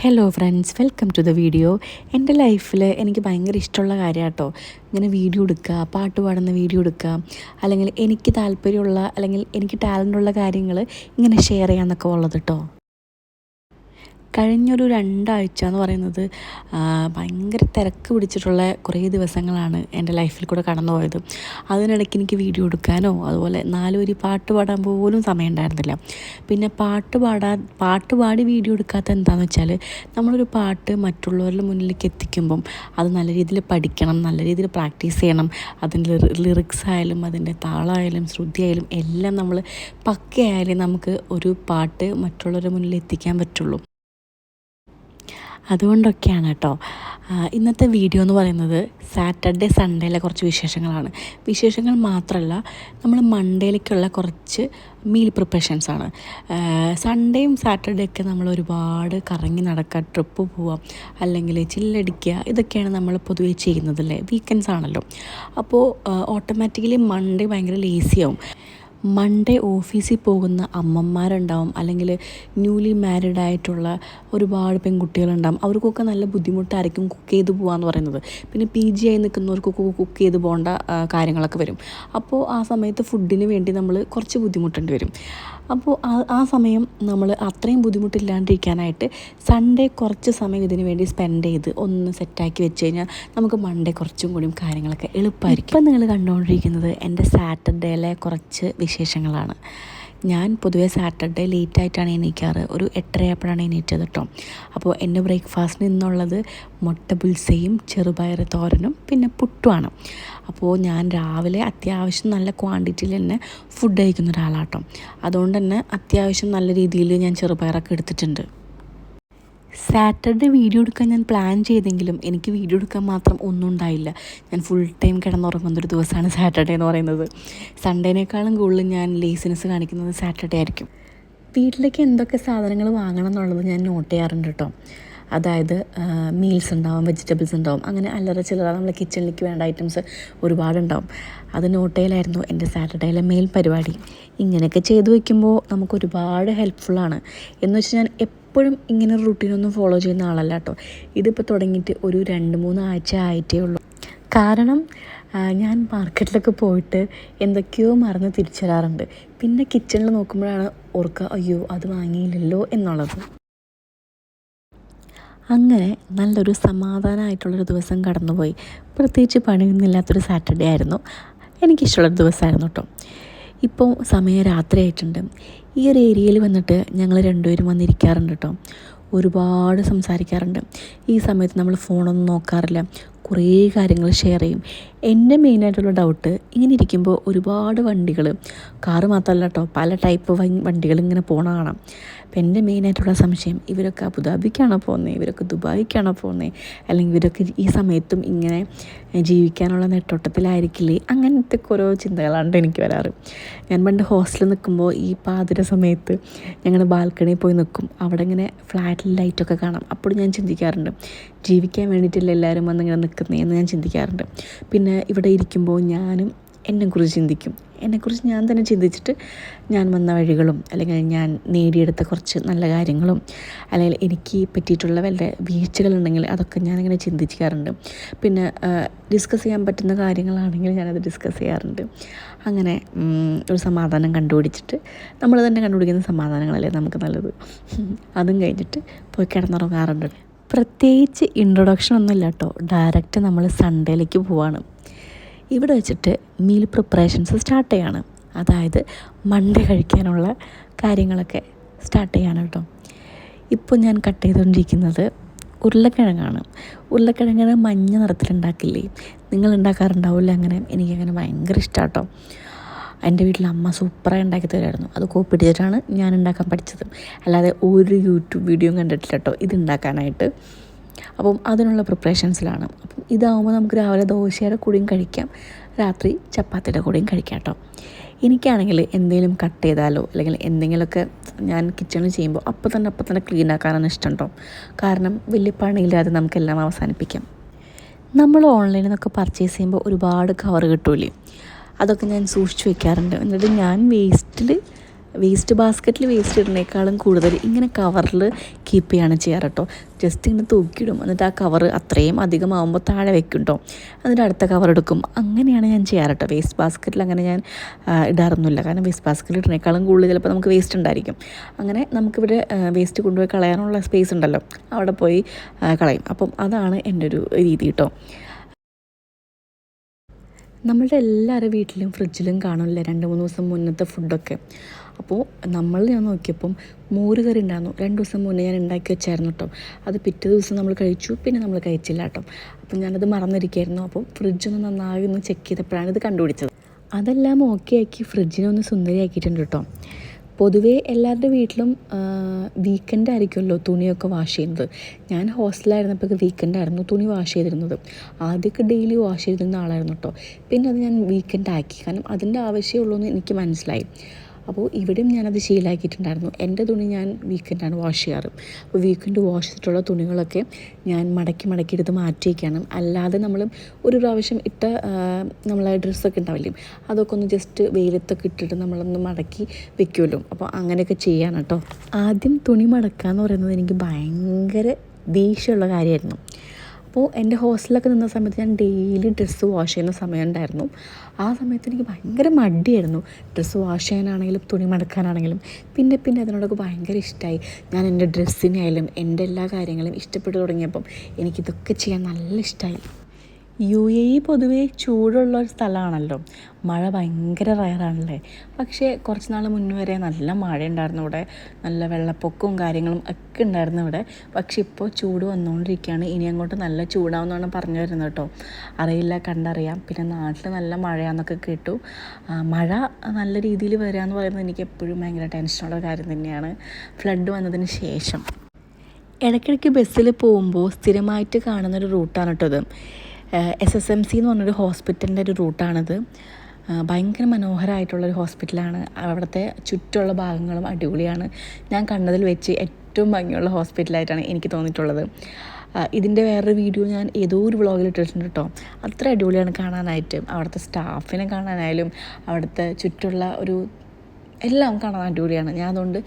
Hello friends, welcome to the video. എൻ്റെ ലൈഫിൽ എനിക്ക് ഭയങ്കര ഇഷ്ടമുള്ള കാര്യം കേട്ടോ ഇങ്ങനെ വീഡിയോ എടുക്കുക, പാട്ട് പാടുന്ന വീഡിയോ എടുക്കുക, അല്ലെങ്കിൽ എനിക്ക് താല്പര്യമുള്ള അല്ലെങ്കിൽ എനിക്ക് ടാലൻ്റുള്ള കാര്യങ്ങൾ ഇങ്ങനെ ഷെയർ ചെയ്യാമെന്നൊക്കെ ഉള്ളത് കേട്ടോ. കഴിഞ്ഞൊരു 2 ആഴ്ച എന്ന് പറയുന്നത് ഭയങ്കര തിരക്ക് പിടിച്ചിട്ടുള്ള കുറേ ദിവസങ്ങളാണ് എൻ്റെ ലൈഫിൽ കൂടെ കടന്നു പോയത്. അതിനിടയ്ക്ക് എനിക്ക് വീഡിയോ എടുക്കാനോ അതുപോലെ 4 വരി പാട്ട് പാടാൻ പോലും സമയം ഉണ്ടായിരുന്നില്ല. പിന്നെ പാട്ട് പാടി വീഡിയോ എടുക്കാത്ത എന്താണെന്ന് വെച്ചാൽ, നമ്മളൊരു പാട്ട് മറ്റുള്ളവരുടെ മുന്നിലേക്ക് എത്തിക്കുമ്പം അത് നല്ല രീതിയിൽ പഠിക്കണം, നല്ല രീതിയിൽ പ്രാക്ടീസ് ചെയ്യണം. അതിൻ്റെ ലിറിക്സ് ആയാലും അതിൻ്റെ താളമായാലും ശ്രുതിയായാലും എല്ലാം നമ്മൾ പക്കയായാലേ നമുക്ക് ഒരു പാട്ട് മറ്റുള്ളവരുടെ മുന്നിൽ എത്തിക്കാൻ പറ്റുള്ളൂ. അതുകൊണ്ടൊക്കെയാണ് കേട്ടോ ഇന്നത്തെ വീഡിയോ എന്ന് പറയുന്നത്. സാറ്റർഡേ സൺഡേയിലെ കുറച്ച് വിശേഷങ്ങളാണ്. വിശേഷങ്ങൾ മാത്രമല്ല, നമ്മൾ മൺഡേയിലേക്കുള്ള കുറച്ച് മീൽ പ്രിപ്പറേഷൻസാണ്. സൺഡേയും സാറ്റർഡേ ഒക്കെ നമ്മൾ ഒരുപാട് കറങ്ങി നടക്കുക, ട്രിപ്പ് പോവുക, അല്ലെങ്കിൽ ചില്ലടിക്കുക, ഇതൊക്കെയാണ് നമ്മൾ പൊതുവേ ചെയ്യുന്നതല്ലേ. വീക്കെൻഡ്സ് ആണല്ലോ. അപ്പോൾ ഓട്ടോമാറ്റിക്കലി മൺഡേ ഭയങ്കര ലേസിയാവും. മൺഡേ ഓഫീസിൽ പോകുന്ന അമ്മമാരുണ്ടാവും, അല്ലെങ്കിൽ ന്യൂലി മാരീഡ് ആയിട്ടുള്ള ഒരുപാട് പെൺകുട്ടികളുണ്ടാവും. അവർക്കൊക്കെ നല്ല ബുദ്ധിമുട്ടായിരിക്കും കുക്ക് ചെയ്ത് പോകാമെന്ന് പറയുന്നത്. പിന്നെ PG ആയി നിൽക്കുന്നവർക്കൊക്കെ കുക്ക് ചെയ്ത് പോകേണ്ട കാര്യങ്ങളൊക്കെ വരും. അപ്പോൾ ആ സമയത്ത് ഫുഡിന് വേണ്ടി നമ്മൾ കുറച്ച് ബുദ്ധിമുട്ടേണ്ടി വരും. അപ്പോൾ ആ സമയം നമ്മൾ അത്രയും ബുദ്ധിമുട്ടില്ലാണ്ടിരിക്കാനായിട്ട് സൺഡേ കുറച്ച് സമയം ഇതിന് വേണ്ടി സ്പെൻഡ് ചെയ്ത് ഒന്ന് സെറ്റാക്കി വെച്ച് കഴിഞ്ഞാൽ നമുക്ക് മൺഡേ കുറച്ചും കൂടിയും കാര്യങ്ങളൊക്കെ എളുപ്പമായിരിക്കും. ഇപ്പം നിങ്ങൾ കണ്ടുകൊണ്ടിരിക്കുന്നത് എൻ്റെ സാറ്റർഡേയിലെ കുറച്ച് വിശേഷങ്ങളാണ്. ഞാൻ പൊതുവേ സാറ്റർഡേ ലേറ്റായിട്ടാണ് എണീക്കാറ്. ഒരു 8:30 ആയപ്പോഴാണ് എണീറ്റത് കേട്ടോ. അപ്പോൾ എൻ്റെ ബ്രേക്ക്ഫാസ്റ്റിന് ഇന്നുള്ളത് മുട്ട ബുൾസയും ചെറുപയർ തോരനും പിന്നെ പുട്ടുമാണ്. അപ്പോൾ ഞാൻ രാവിലെ അത്യാവശ്യം നല്ല ക്വാണ്ടിറ്റിയിൽ തന്നെ ഫുഡ് കഴിക്കുന്ന ഒരാളാട്ടോ. അതുകൊണ്ട് തന്നെ അത്യാവശ്യം നല്ല രീതിയിൽ ഞാൻ ചെറുപയറൊക്കെ എടുത്തിട്ടുണ്ട്. സാറ്റർഡേ വീഡിയോ എടുക്കാൻ ഞാൻ പ്ലാൻ ചെയ്തെങ്കിലും എനിക്ക് വീഡിയോ എടുക്കാൻ മാത്രം ഒന്നും ഉണ്ടായില്ല. ഞാൻ ഫുൾ ടൈം കിടന്നുറങ്ങുന്നൊരു ദിവസമാണ് സാറ്റർഡേ എന്ന് പറയുന്നത്. സൺഡേനേക്കാളും കൂടുതൽ ഞാൻ ലേസിനെസ് കാണിക്കുന്നത് സാറ്റർഡേ ആയിരിക്കും. വീട്ടിലേക്ക് എന്തൊക്കെ സാധനങ്ങൾ വാങ്ങണം എന്നുള്ളത് ഞാൻ നോട്ട് ചെയ്യാറുണ്ട് കേട്ടോ. അതായത് മീൽസ് ഉണ്ടാവും, വെജിറ്റബിൾസ് ഉണ്ടാവും, അങ്ങനെ അല്ലറ ചില്ലറ നമ്മൾ കിച്ചണിലേക്ക് വേണ്ട ഐറ്റംസ് ഒരുപാടുണ്ടാവും. അത് നോട്ട് ചെയ്യലായിരുന്നു എൻ്റെ സാറ്റർഡേയിലെ മെയിൻ പരിപാടി. ഇങ്ങനെയൊക്കെ ചെയ്തു വയ്ക്കുമ്പോൾ നമുക്ക് ഒരുപാട് ഹെൽപ്ഫുള്ളാണ്. എന്ന് വെച്ചാൽ ഞാൻ എപ്പോഴും ഇങ്ങനെ ഒരു റുട്ടീനൊന്നും ഫോളോ ചെയ്യുന്ന ആളല്ല കേട്ടോ. ഇതിപ്പോൾ തുടങ്ങിയിട്ട് ഒരു 2-3 ആഴ്ച ആയിട്ടേ ഉള്ളൂ. കാരണം ഞാൻ മാർക്കറ്റിലൊക്കെ പോയിട്ട് എന്തൊക്കെയോ മറന്ന് തിരിച്ചു വരാറുണ്ട്. പിന്നെ കിച്ചണിൽ നോക്കുമ്പോഴാണ് ഓർക്കുക, അയ്യോ അത് വാങ്ങിയില്ലല്ലോ എന്നുള്ളത്. അങ്ങനെ നല്ലൊരു സമാധാനമായിട്ടുള്ളൊരു ദിവസം കടന്നുപോയി. പ്രത്യേകിച്ച് പണിയൊന്നുമില്ലാത്തൊരു സാറ്റർഡേ ആയിരുന്നു. എനിക്കിഷ്ടമുള്ളൊരു ദിവസമായിരുന്നു കേട്ടോ. ഇപ്പോൾ സമയം രാത്രി ആയിട്ടുണ്ട്. ഈ ഒരു ഏരിയയിൽ വന്നിട്ട് ഞങ്ങൾ 2 പേരും വന്നിരിക്കാറുണ്ട് കേട്ടോ. ഒരുപാട് സംസാരിക്കാറുണ്ട്. ഈ സമയത്ത് നമ്മൾ ഫോണൊന്നും നോക്കാറില്ല, കുറേ കാര്യങ്ങൾ ഷെയർ ചെയ്യും. എൻ്റെ മെയിനായിട്ടുള്ള ഡൗട്ട്, ഇങ്ങനെ ഇരിക്കുമ്പോൾ ഒരുപാട് വണ്ടികൾ, കാറ് മാത്രമല്ല കേട്ടോ, പല ടൈപ്പ് വണ്ടികൾ ഇങ്ങനെ പോകണ കാണാം. അപ്പം എൻ്റെ മെയിനായിട്ടുള്ള സംശയം, ഇവരൊക്കെ അബുദാബിക്കാണോ പോകുന്നത്, ഇവരൊക്കെ ദുബായിക്കാണോ പോകുന്നത്, അല്ലെങ്കിൽ ഇവരൊക്കെ ഈ സമയത്തും ഇങ്ങനെ ജീവിക്കാനുള്ള നെട്ടോട്ടത്തിലായിരിക്കില്ലേ, അങ്ങനത്തെ ഓരോ ചിന്തകളാണ് എനിക്ക് വരാറ്. ഞാൻ പണ്ട് ഹോസ്റ്റലിൽ നിൽക്കുമ്പോൾ ഈ പാതിര സമയത്ത് ഞങ്ങൾ ബാൽക്കണിയിൽ പോയി നിൽക്കും. അവിടെ ഇങ്ങനെ ഫ്ലാറ്റിൽ ലൈറ്റൊക്കെ കാണാം. അപ്പോൾ ഞാൻ ചിന്തിക്കാറുണ്ട്, ജീവിക്കാൻ വേണ്ടിയിട്ടില്ല എല്ലാവരും വന്നിങ്ങനെ നിൽക്കുന്നതെന്ന് ഞാൻ ചിന്തിക്കാറുണ്ട്. പിന്നെ ഇവിടെ ഇരിക്കുമ്പോൾ ഞാനും എന്നെക്കുറിച്ച് ചിന്തിക്കും. എന്നെക്കുറിച്ച് ഞാൻ തന്നെ ചിന്തിച്ചിട്ട് ഞാൻ വന്ന വഴികളും, അല്ലെങ്കിൽ ഞാൻ നേടിയെടുത്ത കുറച്ച് നല്ല കാര്യങ്ങളും, അല്ലെങ്കിൽ എനിക്ക് പറ്റിയിട്ടുള്ള വല്ല വീഴ്ചകളുണ്ടെങ്കിൽ അതൊക്കെ ഞാനിങ്ങനെ ചിന്തിക്കാറുണ്ട്. പിന്നെ ഡിസ്കസ് ചെയ്യാൻ പറ്റുന്ന കാര്യങ്ങളാണെങ്കിൽ ഞാനത് ഡിസ്കസ് ചെയ്യാറുണ്ട്. അങ്ങനെ ഒരു സമാധാനം കണ്ടുപിടിച്ചിട്ട്, നമ്മൾ തന്നെ കണ്ടുപിടിക്കുന്ന സമാധാനങ്ങളല്ലേ നമുക്ക് നല്ലത്. അതും കഴിഞ്ഞിട്ട് പോയി കിടന്നുറങ്ങാറുണ്ട്. പ്രത്യേകിച്ച് ഇൻട്രൊഡക്ഷൻ ഒന്നുമില്ല കേട്ടോ. ഡയറക്റ്റ് നമ്മൾ സൺഡേയിലേക്ക് പോവാണ്. ഇവിടെ വെച്ചിട്ട് മീൽ പ്രിപ്പറേഷൻസ് സ്റ്റാർട്ട് ചെയ്യാണ്. അതായത് മൺഡേ കഴിക്കാനുള്ള കാര്യങ്ങളൊക്കെ സ്റ്റാർട്ട് ചെയ്യാണ് കേട്ടോ. ഇപ്പോൾ ഞാൻ കട്ട് ചെയ്തുകൊണ്ടിരിക്കുന്നത് ഉരുളക്കിഴങ്ങാണ്. ഉരുളക്കിഴങ്ങിന് മഞ്ഞ നിറത്തിലുണ്ടാക്കില്ലേ, നിങ്ങൾ ഉണ്ടാക്കാറുണ്ടാവില്ല അങ്ങനെ. എനിക്കങ്ങനെ ഭയങ്കര ഇഷ്ടമാണ് കേട്ടോ. എൻ്റെ വീട്ടിൽ അമ്മ സൂപ്പറായി ഉണ്ടാക്കി തരുമായിരുന്നു. അത് കോപ്പി അടിച്ചിട്ടാണ് ഞാൻ ഉണ്ടാക്കാൻ പഠിച്ചത്. അല്ലാതെ ഒരു യൂട്യൂബ് വീഡിയോയും കണ്ടിട്ടില്ല കേട്ടോ ഇതുണ്ടാക്കാനായിട്ട്. അപ്പം അതിനുള്ള പ്രിപ്പറേഷൻസിലാണ്. അപ്പം ഇതാവുമ്പോൾ നമുക്ക് രാവിലെ ദോശയുടെ കൂടെയും കഴിക്കാം, രാത്രി ചപ്പാത്തിയുടെ കൂടെയും കഴിക്കാം കേട്ടോ. എനിക്കാണെങ്കിൽ എന്തെങ്കിലും കട്ട് ചെയ്താലോ അല്ലെങ്കിൽ എന്തെങ്കിലുമൊക്കെ ഞാൻ കിച്ചണിൽ ചെയ്യുമ്പോൾ അപ്പം തന്നെ ക്ലീൻ ആക്കാനാണ് ഇഷ്ടം കേട്ടോ. കാരണം വലിയ പണിയില്ലാതെ നമുക്കെല്ലാം അവസാനിപ്പിക്കാം. നമ്മൾ ഓൺലൈനിൽ നിന്നൊക്കെ പർച്ചേസ് ചെയ്യുമ്പോൾ ഒരുപാട് കവർ കിട്ടൂലേ, അതൊക്കെ ഞാൻ സൂക്ഷിച്ച് വയ്ക്കാറുണ്ട്. എന്നിട്ട് ഞാൻ വേസ്റ്റിൽ വേസ്റ്റ് ബാസ്ക്കറ്റിൽ വേസ്റ്റ് ഇടുന്നേക്കാളും കൂടുതൽ ഇങ്ങനെ കവറിൽ കീപ്പ് ചെയ്യാണ് ചെയ്യാറ് കേട്ടോ. ജസ്റ്റ് ഇങ്ങനെ തൂക്കിയിടും, എന്നിട്ട് ആ കവർ അത്രയും അധികമാകുമ്പോൾ താഴെ വെക്കും കേട്ടോ. എന്നിട്ട് അടുത്ത കവർ എടുക്കും. അങ്ങനെയാണ് ഞാൻ ചെയ്യാറ് കേട്ടോ. വേസ്റ്റ് ബാസ്ക്കറ്റിൽ അങ്ങനെ ഞാൻ ഇടാറൊന്നുമില്ല. കാരണം വേസ്റ്റ് ബാസ്ക്കറ്റിൽ ഇടുന്നേക്കാളും കൂടുതൽ ചിലപ്പോൾ നമുക്ക് വേസ്റ്റ് ഉണ്ടായിരിക്കും. അങ്ങനെ നമുക്കിവിടെ വേസ്റ്റ് കൊണ്ടുപോയി കളയാനുള്ള സ്പേസ് ഉണ്ടല്ലോ, അവിടെ പോയി കളയും. അപ്പം അതാണ് എൻ്റെ ഒരു രീതി കേട്ടോ. നമ്മളുടെ എല്ലാവരുടെ വീട്ടിലും ഫ്രിഡ്ജിലും കാണില്ലേ 2-3 ദിവസം മുന്നത്തെ ഫുഡൊക്കെ. അപ്പോൾ ഞാൻ നോക്കിയപ്പം മോര് കറി ഉണ്ടായിരുന്നു. 2 ദിവസം മുന്നേ ഞാൻ ഉണ്ടാക്കി വെച്ചായിരുന്നു കേട്ടോ. അത് പിറ്റേ ദിവസം നമ്മൾ കഴിച്ചു, പിന്നെ നമ്മൾ കഴിച്ചില്ല കേട്ടോ. അപ്പം ഞാനത് മറന്നിരിക്കുകയായിരുന്നു. അപ്പം ഫ്രിഡ്ജൊന്ന് നന്നായി ഒന്ന് ചെക്ക് ചെയ്തപ്പോഴാണ് ഇത് കണ്ടുപിടിച്ചത്. അതെല്ലാം ഓക്കെ ആക്കി ഫ്രിഡ്ജിനെ ഒന്ന് സുന്ദരിയാക്കിയിട്ടുണ്ട് കേട്ടോ. പൊതുവേ എല്ലാവരുടെ വീട്ടിലും വീക്കെൻഡ് ആയിരിക്കുമല്ലോ തുണിയൊക്കെ വാഷ് ചെയ്യുന്നത്. ഞാൻ ഹോസ്റ്റലായിരുന്നപ്പോൾ വീക്കെൻഡായിരുന്നു തുണി വാഷ് ചെയ്തിരുന്നത്. ആദ്യമൊക്കെ ഡെയിലി വാഷ് ചെയ്തിരുന്ന ആളായിരുന്നു കേട്ടോ. പിന്നെ അത് ഞാൻ വീക്കെൻഡ് ആക്കി, കാരണം അതിൻ്റെ ആവശ്യമുള്ളൂ എന്ന് എനിക്ക് മനസ്സിലായി. അപ്പോൾ ഇവിടെയും ഞാനത് ശീലമാക്കിയിട്ടുണ്ടായിരുന്നു. എൻ്റെ തുണി ഞാൻ വീക്കെൻഡാണ് വാഷ് ചെയ്യാറ്. അപ്പോൾ വീക്കെൻഡ് വാഷ് ചെയ്തിട്ടുള്ള തുണികളൊക്കെ ഞാൻ മടക്കി എടുത്ത് മാറ്റി വയ്ക്കുകയാണ്. അല്ലാതെ നമ്മൾ ഒരു പ്രാവശ്യം ഇട്ട നമ്മളെ ഡ്രസ്സൊക്കെ ഉണ്ടാവില്ലേ, അതൊക്കെ ഒന്ന് ജസ്റ്റ് വെയിലത്തൊക്കെ ഇട്ടിട്ട് നമ്മളൊന്ന് മടക്കി വെക്കുമല്ലോ. അപ്പോൾ അങ്ങനെയൊക്കെ ചെയ്യാണ് കേട്ടോ. ആദ്യം തുണി മടക്കുക എന്ന് പറയുന്നത് എനിക്ക് ഭയങ്കര ദേഷ്യമുള്ള കാര്യമായിരുന്നു. അപ്പോൾ എൻ്റെ ഹോസ്റ്റലിലൊക്കെ നിന്ന സമയത്ത് ഞാൻ ഡെയിലി ഡ്രസ്സ് വാഷ് ചെയ്യുന്ന സമയം ഉണ്ടായിരുന്നു. ആ സമയത്ത് എനിക്ക് ഭയങ്കര മടിയായിരുന്നു ഡ്രസ്സ് വാഷ് ചെയ്യാനാണെങ്കിലും തുണി മടക്കാനാണെങ്കിലും. പിന്നെ അതിനോടൊക്കെ ഭയങ്കര ഇഷ്ടമായി. ഞാൻ എൻ്റെ ഡ്രസ്സിനായാലും എൻ്റെ എല്ലാ കാര്യങ്ങളും ഇഷ്ടപ്പെട്ടു തുടങ്ങിയപ്പം എനിക്കിതൊക്കെ ചെയ്യാൻ നല്ല ഇഷ്ടമായി. UAE പൊതുവേ ചൂടുള്ള ഒരു സ്ഥലമാണല്ലോ. മഴ ഭയങ്കര റയറാണല്ലേ. പക്ഷേ കുറച്ച് നാൾ മുന്നേ വരെ നല്ല മഴ ഉണ്ടായിരുന്നു ഇവിടെ. നല്ല വെള്ളപ്പൊക്കവും കാര്യങ്ങളും ഒക്കെ ഉണ്ടായിരുന്നു ഇവിടെ. പക്ഷെ ഇപ്പോൾ ചൂട് വന്നുകൊണ്ടിരിക്കുകയാണ്. ഇനി അങ്ങോട്ട് നല്ല ചൂടാവുമെന്നാണ് പറഞ്ഞു വരുന്നത് കേട്ടോ. അറിയില്ല, കണ്ടറിയാം. പിന്നെ നാട്ടിൽ നല്ല മഴയാണെന്നൊക്കെ കേട്ടു. മഴ നല്ല രീതിയിൽ വരിക എന്ന് പറയുന്നത് എനിക്ക് എപ്പോഴും ഭയങ്കര ടെൻഷനുള്ള കാര്യം തന്നെയാണ്, ഫ്ലഡ് വന്നതിന് ശേഷം. ഇടയ്ക്കിടയ്ക്ക് ബസ്സിൽ പോകുമ്പോൾ സ്ഥിരമായിട്ട് കാണുന്നൊരു റൂട്ടാണ് കേട്ടോ ഇത്. SSMC എന്ന് പറഞ്ഞൊരു ഹോസ്പിറ്റലിൻ്റെ ഒരു റൂട്ടാണിത്. ഭയങ്കര മനോഹരമായിട്ടുള്ളൊരു ഹോസ്പിറ്റലാണ്. അവിടുത്തെ ചുറ്റുമുള്ള ഭാഗങ്ങളും അടിപൊളിയാണ്. ഞാൻ കണ്ടതിൽ വെച്ച് ഏറ്റവും ഭംഗിയുള്ള ഹോസ്പിറ്റലായിട്ടാണ് എനിക്ക് തോന്നിയിട്ടുള്ളത്. ഇതിൻ്റെ വേറൊരു വീഡിയോ ഞാൻ ഏതോ ഒരു വ്ളോഗിൽ ഇട്ടിട്ടുണ്ട് കേട്ടോ. അത്ര അടിപൊളിയാണ് കാണാനായിട്ട്. അവിടുത്തെ സ്റ്റാഫിനെ കാണാനായാലും അവിടുത്തെ ചുറ്റുള്ള ഒരു എല്ലാം കാണാൻ അടിപൊളിയാണ്. ഞാൻ അതുകൊണ്ട്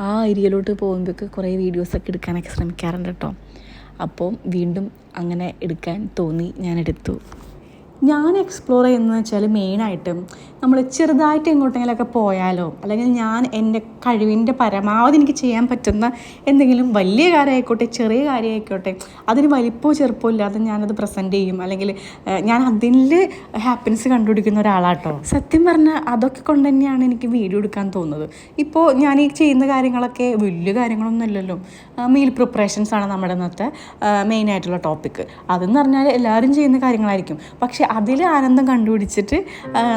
ആ ഏരിയയിലോട്ട് പോകുമ്പോഴൊക്കെ കുറേ വീഡിയോസൊക്കെ എടുക്കാനൊക്കെ ശ്രമിക്കാറുണ്ട് കേട്ടോ. അപ്പോൾ വീണ്ടും അങ്ങനെ എടുക്കാൻ തോന്നി, ഞാൻ എടുത്തു. ഞാൻ എക്സ്പ്ലോർ ചെയ്യുന്നതെന്ന് വെച്ചാൽ മെയിനായിട്ടും നമ്മൾ ചെറുതായിട്ട് എങ്ങോട്ടെങ്കിലുമൊക്കെ പോയാലോ, അല്ലെങ്കിൽ ഞാൻ എൻ്റെ കഴിവിൻ്റെ പരമാവധി എനിക്ക് ചെയ്യാൻ പറ്റുന്ന എന്തെങ്കിലും വലിയ കാര്യമായിക്കോട്ടെ ചെറിയ കാര്യമായിക്കോട്ടെ, അതിന് വലിപ്പമോ ചെറുപ്പമോ ഇല്ലാതെ ഞാനത് പ്രസൻറ്റ് ചെയ്യും. അല്ലെങ്കിൽ ഞാൻ അതിൽ ഹാപ്പിനെസ് കണ്ടുപിടിക്കുന്ന ഒരാളാട്ടോ. സത്യം പറഞ്ഞാൽ അതൊക്കെ കൊണ്ട് തന്നെയാണ് എനിക്ക് വീഡിയോ എടുക്കാൻ തോന്നുന്നത്. ഇപ്പോൾ ഞാൻ ഈ ചെയ്യുന്ന കാര്യങ്ങളൊക്കെ വലിയ കാര്യങ്ങളൊന്നും അല്ലല്ലോ. മീൽ പ്രിപ്പറേഷൻസാണ് നമ്മുടെ ഇന്നത്തെ മെയിനായിട്ടുള്ള ടോപ്പിക്ക്. അതെന്ന് പറഞ്ഞാൽ എല്ലാവരും ചെയ്യുന്ന കാര്യങ്ങളായിരിക്കും. പക്ഷേ അതിൽ ആനന്ദം കണ്ടുപിടിച്ചിട്ട്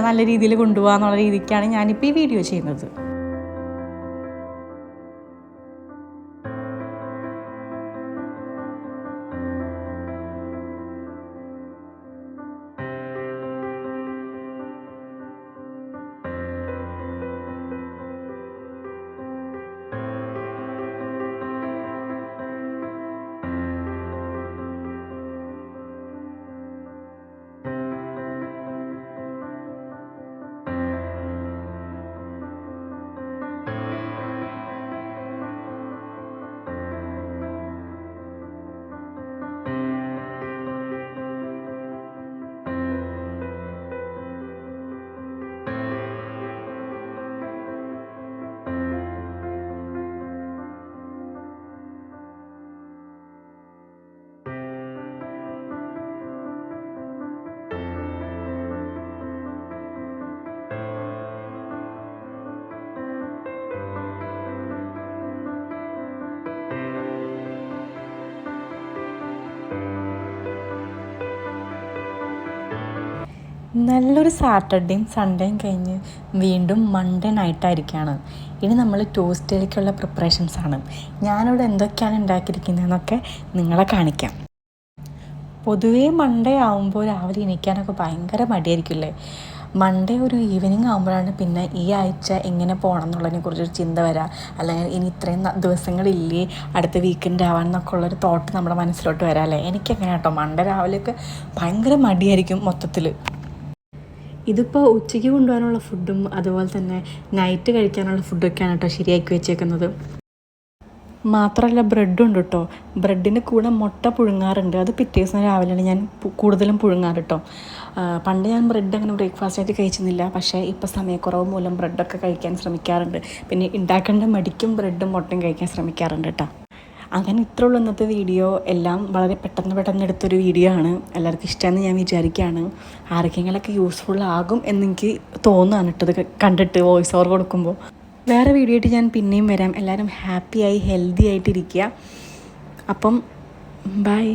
നല്ല രീതിയിൽ കൊണ്ടുപോകുക എന്നുള്ള രീതിക്കാണ് ഞാനിപ്പോൾ ഈ വീഡിയോ ചെയ്യുന്നത്. നല്ലൊരു സാറ്റർഡേയും സൺഡേയും കഴിഞ്ഞ് വീണ്ടും മൺഡേ നൈറ്റായിരിക്കുകയാണ്. ഇനി നമ്മൾ ട്യൂസ്ഡേയിലേക്കുള്ള പ്രിപ്പറേഷൻസാണ്. ഞാനിവിടെ എന്തൊക്കെയാണ് ഉണ്ടാക്കിയിരിക്കുന്നതെന്നൊക്കെ നിങ്ങളെ കാണിക്കാം. പൊതുവേ മൺഡേ ആകുമ്പോൾ രാവിലെ എണീക്കാനൊക്കെ ഭയങ്കര മടിയായിരിക്കില്ലേ. മൺഡേ ഒരു ഈവനിങ് ആകുമ്പോഴാണ് പിന്നെ ഈ ആഴ്ച എങ്ങനെ പോകണം എന്നുള്ളതിനെ കുറിച്ചൊരു ചിന്ത വരാം. അല്ലെങ്കിൽ ഇനി ഇത്രയും ദിവസങ്ങളില്ലേ അടുത്ത വീക്കെൻഡ് ആവാൻ എന്നൊക്കെ ഉള്ളൊരു തോട്ട് നമ്മുടെ മനസ്സിലോട്ട് വരാം അല്ലേ. എനിക്കങ്ങനെ കേട്ടോ, മൺഡേ രാവിലെയൊക്കെ ഭയങ്കര മടിയായിരിക്കും മൊത്തത്തിൽ. ഇതിപ്പോൾ ഉച്ചയ്ക്ക് കൊണ്ടുപോകാനുള്ള ഫുഡും അതുപോലെ തന്നെ നൈറ്റ് കഴിക്കാനുള്ള ഫുഡൊക്കെയാണ് കേട്ടോ ശരിയാക്കി വെച്ചേക്കുന്നത്. മാത്രമല്ല ബ്രെഡുണ്ട് കേട്ടോ. ബ്രെഡിന് കൂടെ മുട്ട പുഴുങ്ങാറുണ്ട്. അത് പിറ്റേ ദിവസം രാവിലെയാണ് ഞാൻ കൂടുതലും പുഴുങ്ങാറ് കേട്ടോ. പണ്ട് ഞാൻ ബ്രെഡ് അങ്ങനെ ബ്രേക്ക്ഫാസ്റ്റായിട്ട് കഴിച്ചിരുന്നില്ല. പക്ഷേ ഇപ്പോൾ സമയക്കുറവ് മൂലം ബ്രെഡൊക്കെ കഴിക്കാൻ ശ്രമിക്കാറുണ്ട്. പിന്നെ ഉണ്ടാക്കേണ്ട മടിക്കും ബ്രെഡും മുട്ടയും കഴിക്കാൻ ശ്രമിക്കാറുണ്ട് കേട്ടോ. അങ്ങനെ ഇത്രേ ഉള്ളൂ ഇന്നത്തെ വീഡിയോ. എല്ലാം വളരെ പെട്ടെന്ന് എടുത്തൊരു വീഡിയോ ആണ്. എല്ലാവർക്കും ഇഷ്ടമെന്ന് ഞാൻ വിചാരിക്കുകയാണ്. ആർക്കെങ്കിലൊക്കെ യൂസ്ഫുൾ ആകും എന്നെനിക്ക് തോന്നുകയാണ് കേട്ടോ ഇത് കണ്ടിട്ട് വോയിസ് ഓവർ കൊടുക്കുമ്പോൾ. വേറെ വീഡിയോ ആയിട്ട് ഞാൻ പിന്നെയും വരാം. എല്ലാവരും ഹാപ്പിയായി ഹെൽത്തി ആയിട്ടിരിക്കുക. അപ്പം ബൈ.